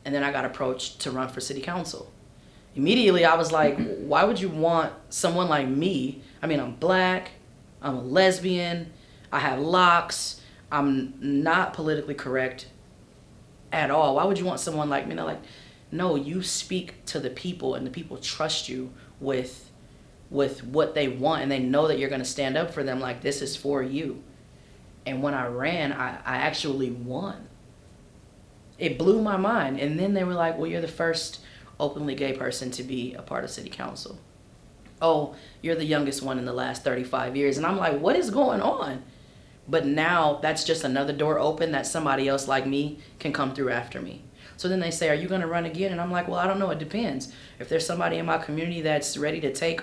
And then I got approached to run for city council. Immediately, I was like, why would you want someone like me? I mean, I'm black, I'm a lesbian, I have locks, I'm not politically correct at all. Why would you want someone like me? And they're like, no, you speak to the people, and the people trust you with what they want, and they know that you're going to stand up for them, like, this is for you. And when I ran, I actually won. It blew my mind. And then they were like, well, you're the first openly gay person to be a part of city council. Oh, you're the youngest one in the last 35 years. And I'm like, what is going on? But now that's just another door open that somebody else like me can come through after me. So then they say, are you going to run again? And I'm like, well, I don't know. It depends. If there's somebody in my community that's ready to take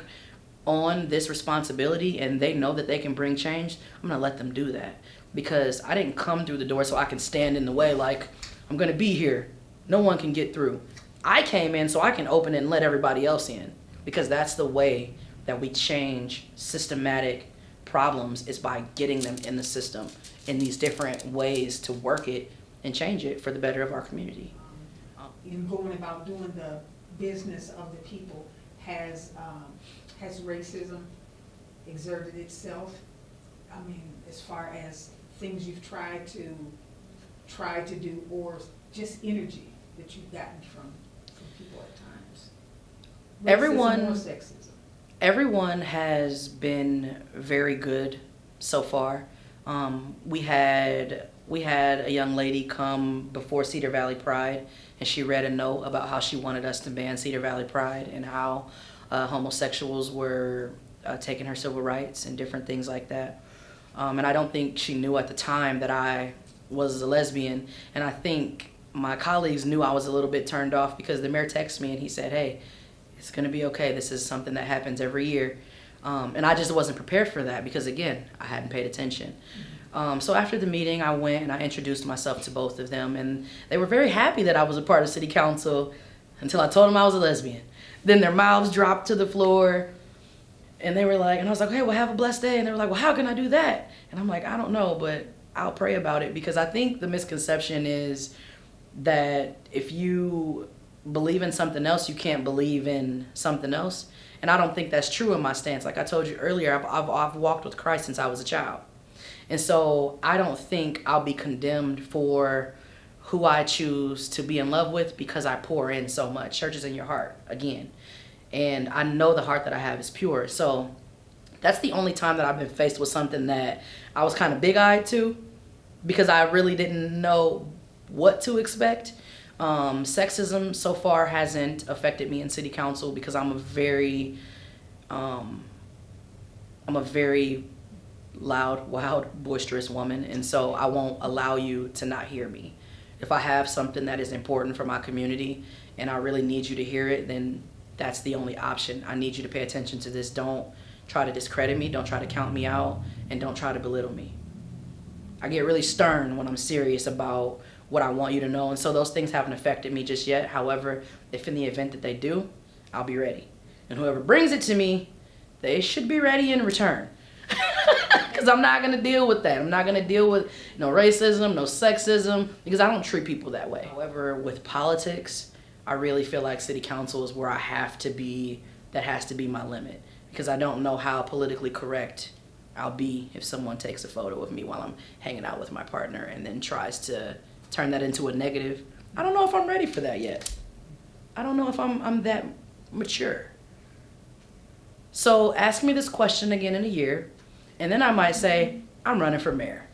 on this responsibility and they know that they can bring change, I'm going to let them do that. Because I didn't come through the door so I can stand in the way like, I'm going to be here. No one can get through. I came in so I can open it and let everybody else in. Because that's the way that we change systematic problems, is by getting them in the system in these different ways to work it and change it for the better of our community. In going about doing the business of the people, has racism exerted itself? I mean, as far as things you've tried to do, or just energy that you've gotten from people at times? Racism or sexism? Everyone has been very good so far. We had a young lady come before Cedar Valley Pride, and she read a note about how she wanted us to ban Cedar Valley Pride and how homosexuals were taking her civil rights and different things like that. And I don't think she knew at the time that I was a lesbian. And I think my colleagues knew I was a little bit turned off, because the mayor texted me and he said, hey, it's going to be okay. This is something that happens every year. And I just wasn't prepared for that because, again, I hadn't paid attention. So after the meeting, I went and I introduced myself to both of them. And they were very happy that I was a part of city council until I told them I was a lesbian. Then their mouths dropped to the floor. And they were like, and I was like, hey, well, have a blessed day. And they were like, well, how can I do that? And I'm like, I don't know, but I'll pray about it. Because I think the misconception is that if you believe in something else, you can't believe in something else. And I don't think that's true in my stance. Like I told you earlier, I've walked with Christ since I was a child. And so I don't think I'll be condemned for who I choose to be in love with, because I pour in so much. Church is in your heart, again. And I know the heart that I have is pure. So that's the only time that I've been faced with something that I was kind of big-eyed to, because I really didn't know what to expect. Sexism so far hasn't affected me in city council, because I'm a very loud, wild, boisterous woman, and so I won't allow you to not hear me. If I have something that is important for my community and I really need you to hear it, then that's the only option. I need you to pay attention to this. Don't try to discredit me, don't try to count me out, and don't try to belittle me. I get really stern when I'm serious about what I want you to know, and so those things haven't affected me just yet. However, if in the event that they do, I'll be ready. And whoever brings it to me, they should be ready in return. Because I'm not going to deal with that. I'm not going to deal with no racism, no sexism, because I don't treat people that way. However, with politics, I really feel like city council is where I have to be. That has to be my limit, because I don't know how politically correct I'll be if someone takes a photo of me while I'm hanging out with my partner and then tries to turn that into a negative. I don't know if I'm ready for that yet. I don't know if I'm that mature. So ask me this question again in a year, and then I might say, I'm running for mayor.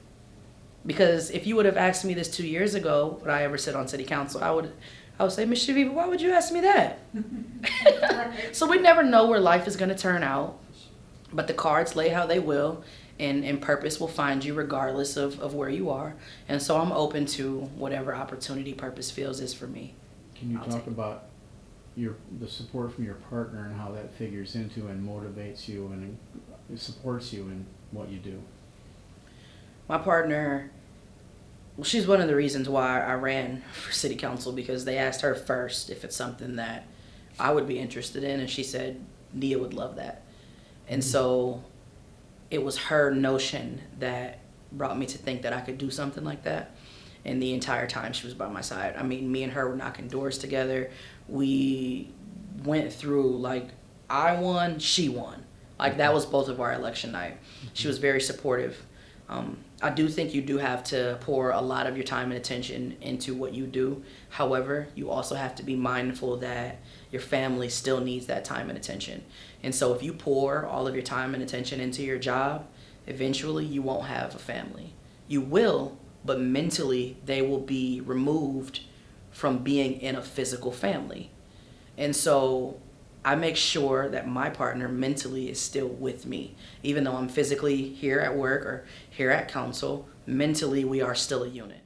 Because if you would have asked me this 2 years ago, would I ever sit on city council, I would say, Ms. Shaviva, why would you ask me that? So we never know where life is going to turn out, but the cards lay how they will, and purpose will find you regardless of where you are. And so I'm open to whatever opportunity purpose feels is for me. Can you talk about the support from your partner and how that figures into and motivates you and supports you in what you do? My partner, well, she's one of the reasons why I ran for city council, because they asked her first if it's something that I would be interested in, and she said Nia would love that. And so it was her notion that brought me to think that I could do something like that. And the entire time she was by my side. I mean, me and her were knocking doors together. We went through, like, I won, she won. Like, that was both of our election night. She was very supportive. I do think you do have to pour a lot of your time and attention into what you do. However, you also have to be mindful that your family still needs that time and attention. And so if you pour all of your time and attention into your job, eventually you won't have a family. You will, but mentally they will be removed from being in a physical family. And so I make sure that my partner mentally is still with me. Even though I'm physically here at work or here at council, mentally we are still a unit.